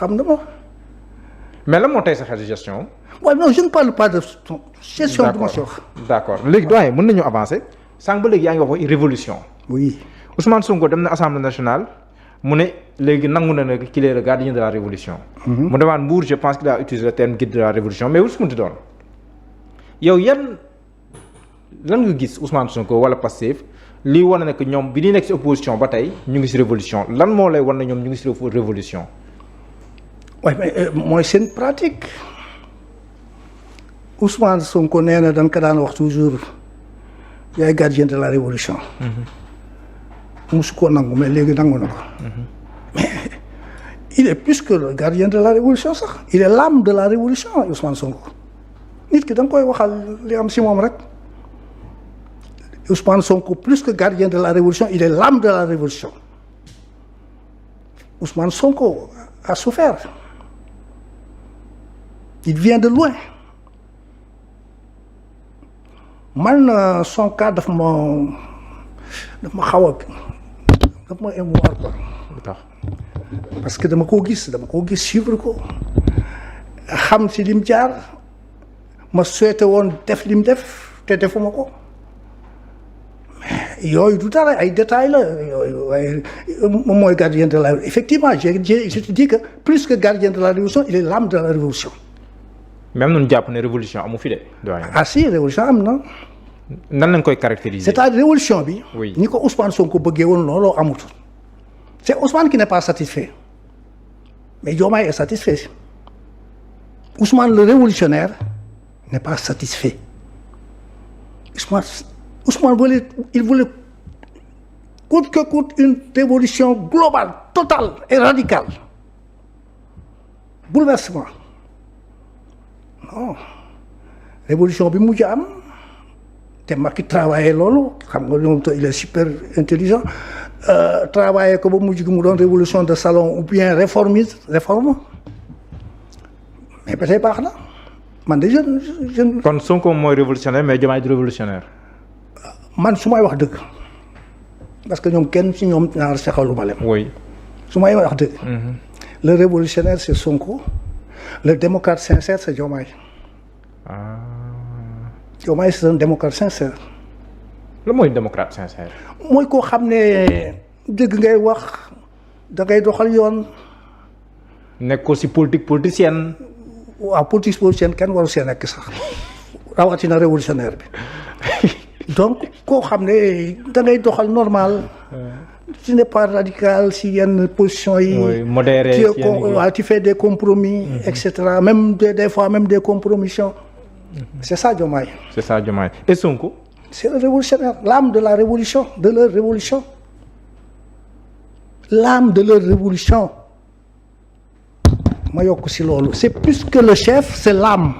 xam na ma. mais lan moo tey sa xel gestion. waaw non je ne parle pas de gestion. du ma si wax. d'accord léegi doyen mën nañu avancer sànq ba léegi yaa ngi wax révolution. oui Ousmane Sonko dem na assemblée nationale mu ne léegi nangu na ne qu'il est le gardien de la révolution. mu demande Mbour je pense qu'il a utilisé le terme guide de la révolution mais wul su munti doon yow lan nga gis Ousmane Sonko wala Pastef lii wane ne que ñoom bi ñuy nekk ci opposition ba tey ñu ngi ci révolution lan moo lay wan ne ñoom ñu ngi ci révolution. waaye mais mooy seen pratique Ousmane Sonko nee na dañ ko daan wax toujours yaay gardien de la révolution. musu koo nangu mais léegi nangu na ko. mais il est plus que le gardien de la révolution sax il est l'âme de la révolution Ousmane Sonko nit ki da nga koy waxal li am ci moom rek. Ousmane Sonko, plus que gardien de la révolution, il est l'âme de la révolution. Ousmane Sonko a souffert. Il vient de loin. Man, son cas daf ma xaw a daf ma émouvoir quoi. Parce que dama koo gis suivre ko xam ci lim jaar ma souhaité woon def lim def te defuma ko. yooyu du dara ay détails la yooyu waaye moom mooy gardien de la effectivement je te dis que plus que gardien de la révolution il est l'âme de la révolution. même noonu jàpp ne révolution amu fi de. ah si révolution am na. nan lañ koy caractériser. c'est-à-dire révolution bi. oui ni ko Ousmane Sonko bëggee woon looloo amut. c'est Ousmane qui n'est pas satisfait mais Diomaye est satisfait Ousmane le révolutionnaire n'est pas satisfait Ousmane il voulait coûte que coûte une révolution globale, totale et radicale. Bouleversement. Non. Révolution bi mujj am te Macky travaillé loolu xam nga moom il est super intelligent travaillé ko ba mujj gi mu doon révolution de salon ou bien réforme mais ba tey baax na man de jeune. kon Sonko mooy révolutionnaire mais Diomaye du révolutionnaire. man su may wax dëgg parce que ñoom kenn ci ñoom ñaar saxalu ma leen. oui su may wax dëgg. le révolutionnaire c'est Sonko le démocrate sincère c'est Diomaye. Diomaye c'est un démocrate sincère. lan mooy démocrate sincère. mooy koo xam ne dëgg ngay wax da ngay doxal yoon. nekk ko ci politique politicienne. waaw politique politicienne kenn waru see nekk sax rawatina révolutionnaire bi. donc koo xam ne da ngay doxal normal. tu n'es pas radical si yenn position yi. oui modéré tu fais des compromis. et cetera même des fois même des compromissions. c'est ça Diomaye. c'est ça Diomaye et Sonko. c'est le révolutionnaire l'âme de la révolution de leur révolution. l'âme de leur révolution. ma yokk si loolu c'est plus que le chef c'est l'âme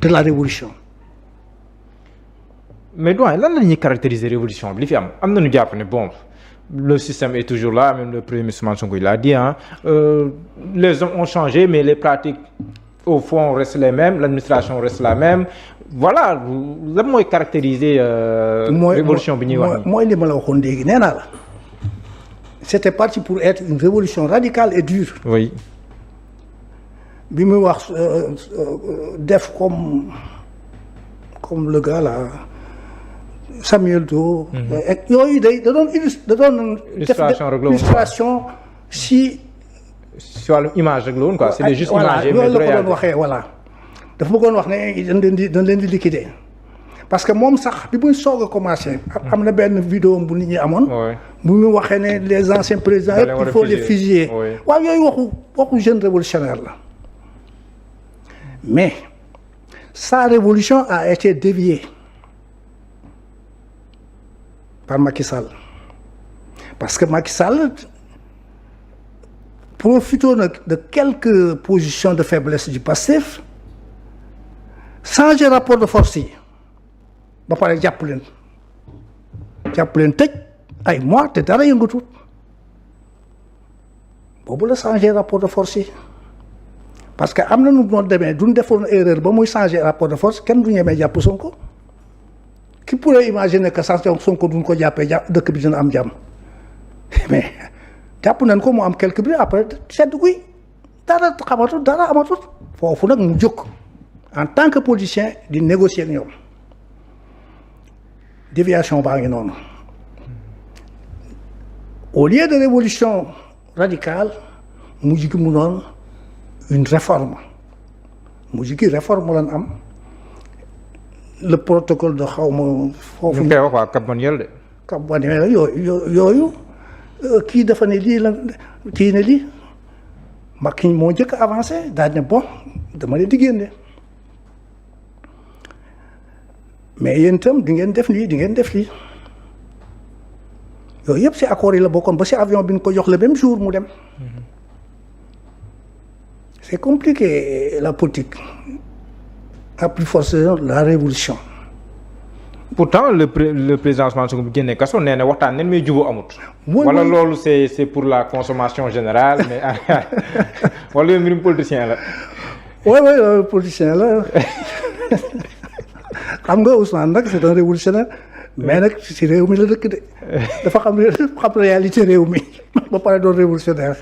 de la révolution. mais doyen lan la ñuy caractériser révolution bi li fi am na ñu jàpp ne bon le système est toujours là même le premier ministre Ousmane Sonko il a dit les hommes ont changé mais les pratiques au fond restent les mêmes l'administration reste la même voilà lan mooy caractériser. révolution bi ñuy wax mooy li ma la waxoon léegi nee naa la c'était parti pour être une révolution radicale et dure. oui. bi muy wax def comme le gars là. Samuel Doe. yooyu da doon illustration si. si wàllum image rek la woon quoi. c'est des juste imagé mais loolu la ko doon waxee voilà. dafa bëggoon wax ne dañ leen di liquider parce que moom sax bi muy soog a commencé. am na benn vidéo bu nit ñi amoon. bu ñu waxee ne les anciens présidents yëpp il faut les fusiller. waaw yooyu waxu jeune révolutionnaire la mais sa révolution a été déviée. par Macky Sall parce que Macky Sall profitant de quelques positions de faiblesse du Pastef changer rapport de force yi ba pare jàpp leen tëj ay mois te dara yëngatut boobu la changer rapport de force yi parce que am na nu doon demee duñ defoon erreur ba muy changer rapport de force kenn du ñemee jàpp Sonko. qui pourrait imaginer que sax Sonko duñ ko jàppee dëkk bi dina am jàmm mais jàpp nañ ko mu am quelques bruits après sedd guy dara xamatul dara amatul foofu nag mu jóg en tant que politicien di négocier ak ñoom déviation baa ngi noonu au lieu de révolution radicale mujj gi mu noonu une réforme mujj gi réforme lan am le protocole de xaw ma foofu. ñu koy wax waa Cap Manuel de. Cap Manuel yooyu kii dafa ne lii la kii ne lii Macky moo njëkk a avancé daal ne bon dama leen di génne mais yéen itam di ngeen def lii di ngeen def lii yooyu yëpp si accords yi la bokkoon ba si avion bi ñu ko jox le même jour mu dem. C'est compliqué la politique à plus forte raison la révolution. Pourtant le président Ousmane Sonko bu génnee kaso nee na waxtaan nen mais jubóo amut. wala loolu c'est pour la consommation générale mais wala mbirum politicien la. oui politicien la xam nga Ousmane nag c'est un révolutionnaire mais nag si réew mi la dëkk de dafa xam réalité réew mi ba pare doon révolutionnaire.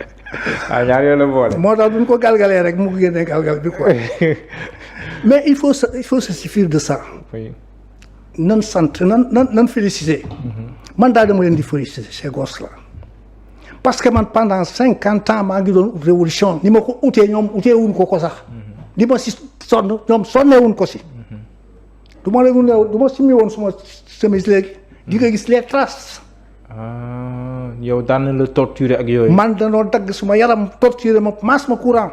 ah ñaar yooyu la boole. moo tax duñ ko galgalee rek mu génnee galgal bi quoi mais il faut se suffire de ça. oui. nan sant nan féliciter. man daal dama leen di féliciter ces gosses là parce que man pendant 50 ans maa ngi doon révolution ni ma ko utee ñoom utee wuñ ko sax. li ma si sonn ñoom sonneewuñ ko si. du ma simmi woon suma chemise léegi di nga gis les traces. yow daan na la torturer ak yooyu. man danoo dagg suma yaram torturer ma masse ma courant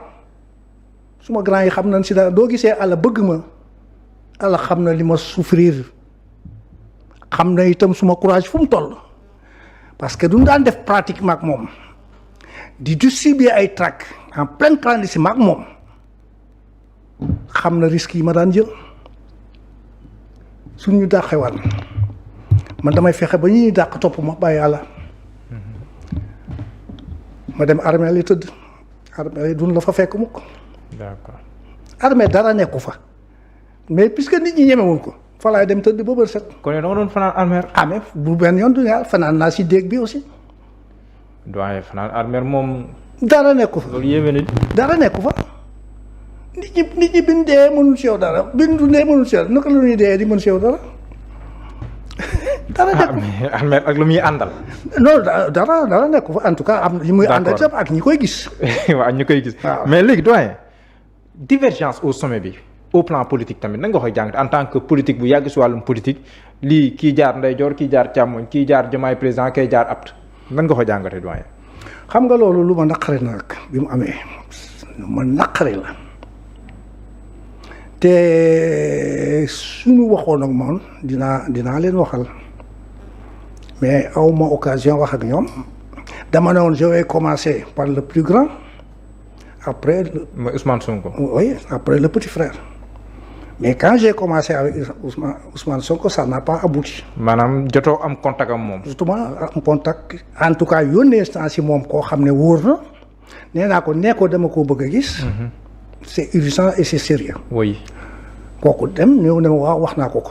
suma grand yi xam nañ si dara doo gisee àlla bëgg ma àlla xam na li ma souffrir xam na itam suma courage fu mu toll parce que duñ daan def pratiquement ak moom di distribuer ay tract en pleine clandestin ak moom xam na risques yi ma daan jël suñ ñu dàqewaat man damay fexe ba ñuy dàq topp ma bàyyi yàlla ma dem armée li tëdd armée li dun la fa fekk mukk. d'accord. armée dara nekku fa mais puisque nit ñi ñemewuñ ko fa laay dem tëdd ba bër set. kon yow da nga doon fanaan armée. amee bu benn yoon du ñaar fanaan naa si déeg bi aussi. doyen fanaan armée moom. dara nekku fa loolu yéeme na. dara nekku fa nit ñi biñ dee mënul si yow dara biñ dundee mënul si yow naka la ñuy dee di mën si yow dara. dara nekku mais armée ak lu muy àndal. non dara nekku fa en tout cas am ñi muy àndal tam ak ñi koy gis. waaw ñi koy gis. mais léegi doyen divergence au sommet bi au plan politique tamit nan nga koy jàngat en tant que politique bu yàgg si wàllum politique lii kii jaar ndeyjoor kii jaar càmmoñ kii jaar Diomaye président kay jaar apt nan nga koy jàngatee doyen. xam nga loolu lu ma naqari nag bi mu amee lu ma naqari la te suñu waxoon ak moom dinaa leen waxal mais aw ma occasion wax ak ñoom dama ne woon je vais commencer par le plus grand après. mooy Ousmane Sonko. oui après le petit frère mais quand j'ai commencé avec Ousmane Sonko ça n'a pas abouti. maanaam jotoo am contact am moom. justement am contact en tout cas yónnee naa si moom koo xam ne wóor na nee naa ko dama koo bëgg a gis. c'est urgent et c'est sérieux. oui. kooku dem ñëw ne ma waaw wax naa ko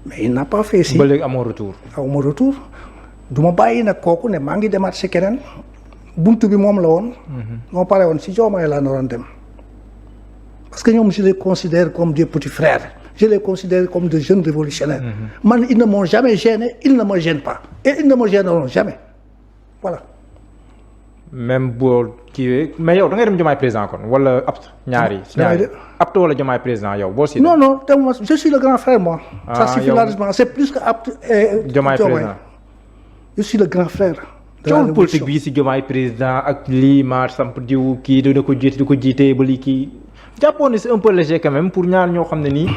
mais il n'a pas fait si. ba léegi amoo retour. aw ma retour du ma bàyyi nag kooku ne maa ngi demaat si keneen buntu bi moom la woon. moo pare woon si Diomaye laa naroon dem. parce que ñoom je les considère comme des petits frères je les considère comme des jeunes révolutionnaires. man ils ne m'ont jamais gêné ils ne me gênent pas et ils ne me gêneront jamais voilà. même boo kiiwee mais yow da ngay dem Diomaye président kon wala apt ñaari. apt wala Diomaye président yow boo si. non je suis le grand frère moi. ça suffit largement c'est plus que apt et Diomaye président. je suis le grand frère. de la politique bi si Diomaye président ak lii maar samp diw kii dina ko jiite di ko jiite ba lii kii jàppoon ne c'est un peu léger quand même pour ñaar ñoo xam ne nii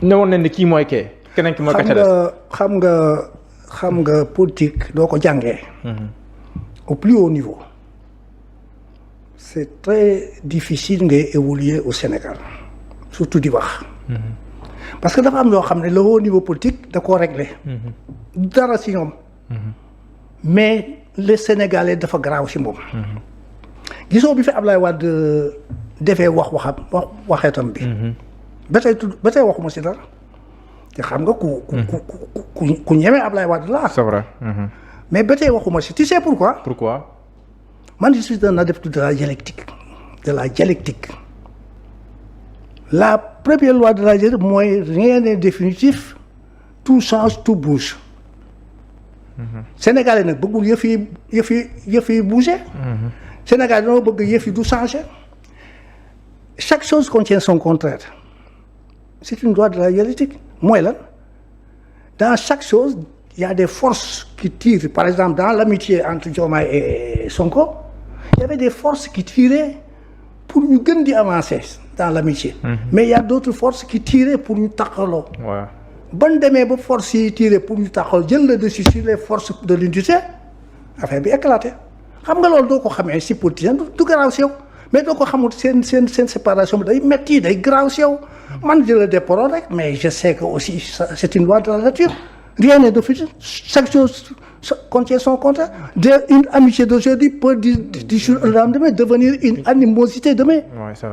ne woon nañ ne kii mooy kee keneen ki mooy ka ca des. xam nga politique doo ko jàngee. au plus haut niveau c'est très difficile ngay évoluer au Sénégal surtout di wax. parce que dafa am yoo xam ne le haut niveau politique da koo régler. dara si ñoom. mais les Sénégalais dafa garaaw si moom. gisoo bi fi Ablaye Wade defee waxeetam bi. ba tey waxuma si dara te xam nga ku ñeme Ablaye Wade la. c'est vrai. mais ba tey waxuma si tu sais pourquoi. pourquoi. man je suis un adepte de la dialectique la première loi de la dialectique mooy rien n'est définitif tout change tout bouge. Sénégalais nag bëggul yëf yi bouger. Sénégal dañoo bëgg yëf yi du changer. Chaque chose contient son contraire. C'est une loi de la dialectique. Mooy lan dans chaque chose il y a des forces qui tirent. Par exemple dans l'amitié entre Diomaye et Sonko il y avait des forces qui tiraient pour ñu gën di avancer dans l'amitié. Mais il y a d'autres forces qui tiraient pour ñu taqaloo. Ban demee ba force yi tiré pour ñu taxaw jël le dessus sur les forces de l'unité affaire bi éclaté xam nga loolu doo ko xamee si politicien du garaaw si yow mais doo ko xamul seen séparation bi day metti day garaaw si yow man je le déplore rek mais je sais que aussi c'est une loi de la nature rien n'est de futur chaque chose contient son contraire une amitié d'aujourd'hui peut du jour au lendemain devenir une animosité demain.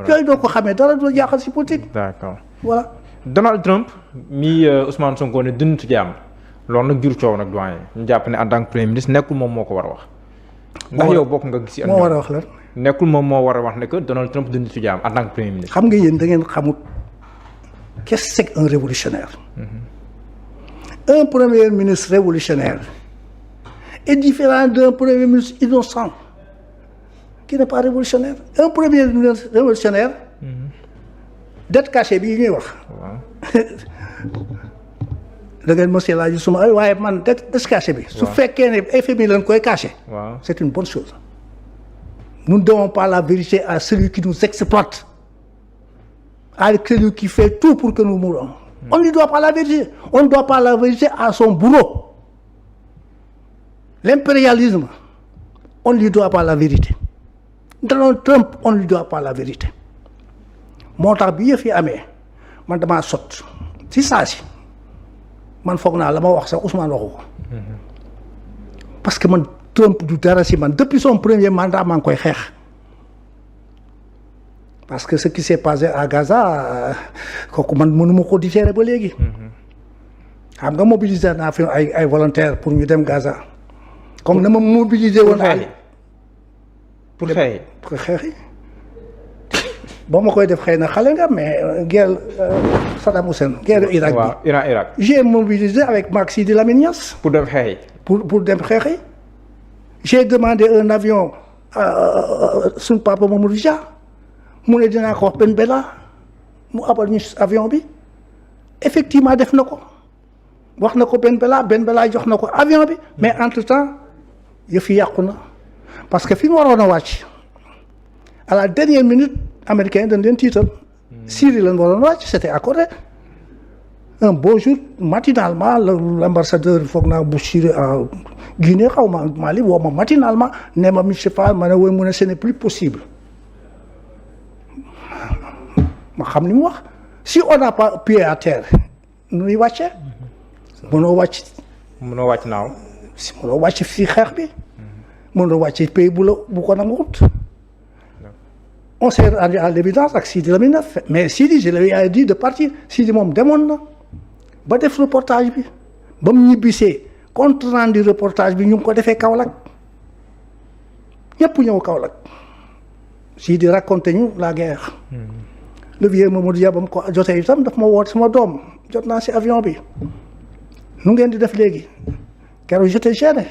Yooyu doo ko xamee dara doo jaaxal si politique. D'accord. Voilà. Donald Trump mi Ousmane Sonko ne dund ci jàmm loolu nag jur coow nag doyen ñu jàpp ne en tant que premier ministre nekkul moom moo ko war a wax. ndax yow bokk nga gis si. moo war a wax lan. nekkul moom moo war a wax ne que Donald Trump dund ci jàmm en tant que premier ministre. xam nga yéen da ngeen xamut qu'est-ce que c'est un révolutionnaire. Un premier ministre révolutionnaire est différent d'un premier ministre innocent qui n'est pas révolutionnaire. Un premier ministre révolutionnaire. dette cachée bi ñuy wax. da ngeen mos a laaj suma ay waaye man dette cachée bi. su fekkee ne FMI lañ koy caché. C'est une bonne chose. Nous ne devons pas la vérité à celui qui nous exploite, à celui qui fait tout pour que nous mourons. On ne lui doit pas la vérité. On ne doit pas la vérité à son bourreau. L'impérialisme, on ne lui doit pas la vérité. Donald Trump, on ne lui doit pas la vérité. moo tax bi yëf yi amee man damaa sot si saa si man foog naa la ma wax sax Ousmane waxu ko parce que man Trump du dara si man depuis son premier mandat maa ngi koy xeex parce que ce qui s'est passé à Gaza kooku man mënuma ko digérer ba léegi xam nga mobiliser naa fi ay volontaires pour ñu dem Gaza comme na ma mobiliser woon pour xeex yi ba ma koy def xëy na xale nga mais guerre Saddam Hussein guerre Irak bi Irak j'ai mobilisé avec Macky Sidi Lamine Niass pour dem xeexi pour dem xeexi j'ai demandé un avion suñu papa Mamadou Dia mu ne dinaa ko wax Ben Bella mu abal ñu avion bi effectivement def na ko wax na ko Ben Bella jox na ko avion bi mais entre temps yëf yi yàqu na parce que fi mu waroon a wàcc à la dernière minute américain dañ leen tiital Syrie lañ waroon wàcc c'était accordé un beau jour matinalement l'ambassadeur foog naa bu Syrie à Guinée xaw ma Mali woo ma matinalement ne ma monsieur Fall ma ne woy mu ne ce n'est plus possible ma xam ni mu wax si on n'a pas pied à terre nu ñuy wàccee mënoo wàcc naaw si mënoo wàcc si xeex bi mënoo wàcc pays bu ko nanguwut. On s'est rendu à l'évidence ak Sidi Lamine Niass mais Sidi je lui ai dit de partir Sidi moom demoon na ba def reportage bi ba mu ñibbisee compte rendu reportage bi ñu ngi ko defee Kaolack ñëpp ñëw Kaolack Sidi raconté ñu la guerre. Le vieux Mamadou Dia ba mu ko jotee itam daf ma woote sama doom jot naa si avion bi nu ngeen di def léegi keroog j'étais gêné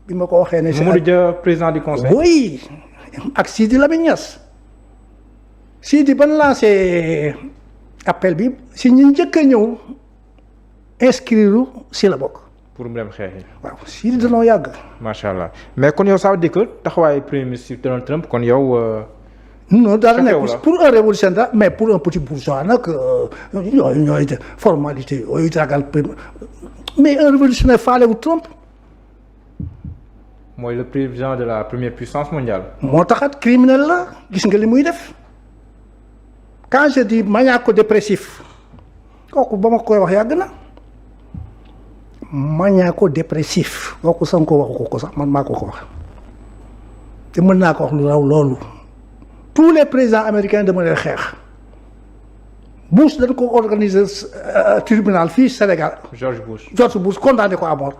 bi ma ko waxee ne. Mamadou Dia président du conseil. Oui ak Sidi Lamine Niass. Sidi ban lancé appel bi si ñu njëkk a ñëw inscrire si la bokk. pour mu dem xeexi. waaw Sidi danoo yàgg. macha allah mais kon yow ça veut dire que taxawaayu premier ministre Donald Trump kon yow. non dara nekk pour un révolutionnaire mais pour un petit bourgeois nag ñooy formalité yooyu ragal mais un révolutionnaire faalewu Trump. mooy le président de la première puissance mondiale. moo taxat criminel la gis nga li muy def. Quand je dis maniaco-dépressif kooku ba ma koy wax yàgg na maniaco-dépressif kooku Sonko waxu ko sax man maa ko wax te mën naa ko wax lu raw loolu tous les présidents américains dama leen xeex Bush dañ ko organiser tribunal fii Sénégal. George Bush condamné ko à mort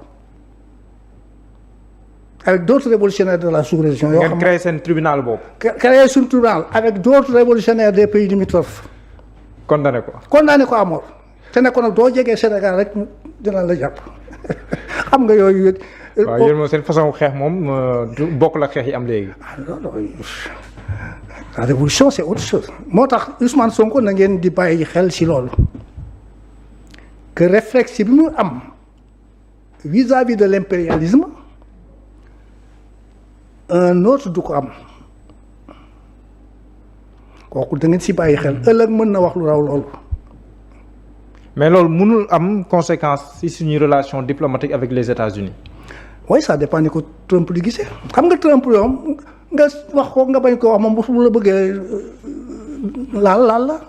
avec d'autres révolutionnaires de la sous-région. yoo ngeen créé seen tribunal boobu. créé suñu tribunal avec d'autres révolutionnaires des pays limitrophes. condamné ko. condamné ko à mort te ne ko nag doo jegee Sénégal rek dina la jàpp xam nga yooyu. waaw yéen moom seen façon xeex moom du bokkul ak xeex yi am léegi. La révolution c'est autre chose moo tax Ousmane Sonko na ngeen di bàyyi xel ci loolu que réflexe bi mu am vis-à-vis de l'impérialisme un autre du ko am kooku da ngeen ci bàyyi xel ëllëg mën na wax lu raw loolu. mais loolu mënul am conséquence ci suñuy relation diplomatique avec les États-Unis. oui ça dépend ni ko Trump di gisee xam nga Trump yoom nga wax ko nga bañ ko wax moom bu la bëggee laal la.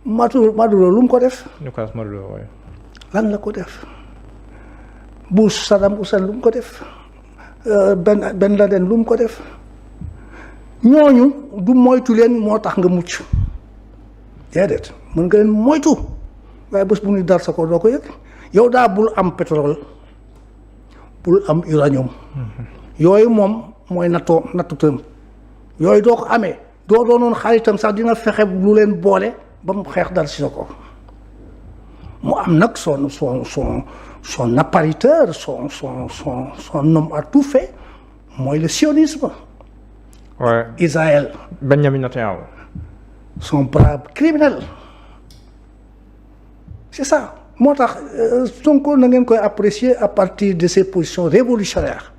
Maduro lu mu ko def. Nicolas Maduro waaye. lan la ko def Bush Saddam Hussein lu mu ko def Ben Laden lu mu ko def ñooñu du moytu leen moo tax nga mucc déedéet mën nga leen moytu waaye bés bu ñuy dal sa ko doo ko yëg yow daa bul am pétrole bul am uranium yooyu moom mooy nattu tëm yooyu doo ko amee doo doonoon xaritam sax dina fexe lu leen boole ba mu xeex dal si sa ko mu am nag son appariteur son homme à tout fait mooy le sionisme. Ouais. Israël. Benjamin Netanyahu. Son bras criminel. C'est ça moo tax Sonko na ngeen koy apprécier à partir de ses positions révolutionnaires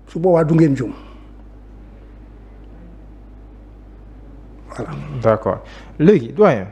su boobaa du ngeen jum voilà. D'accord léegi doyen.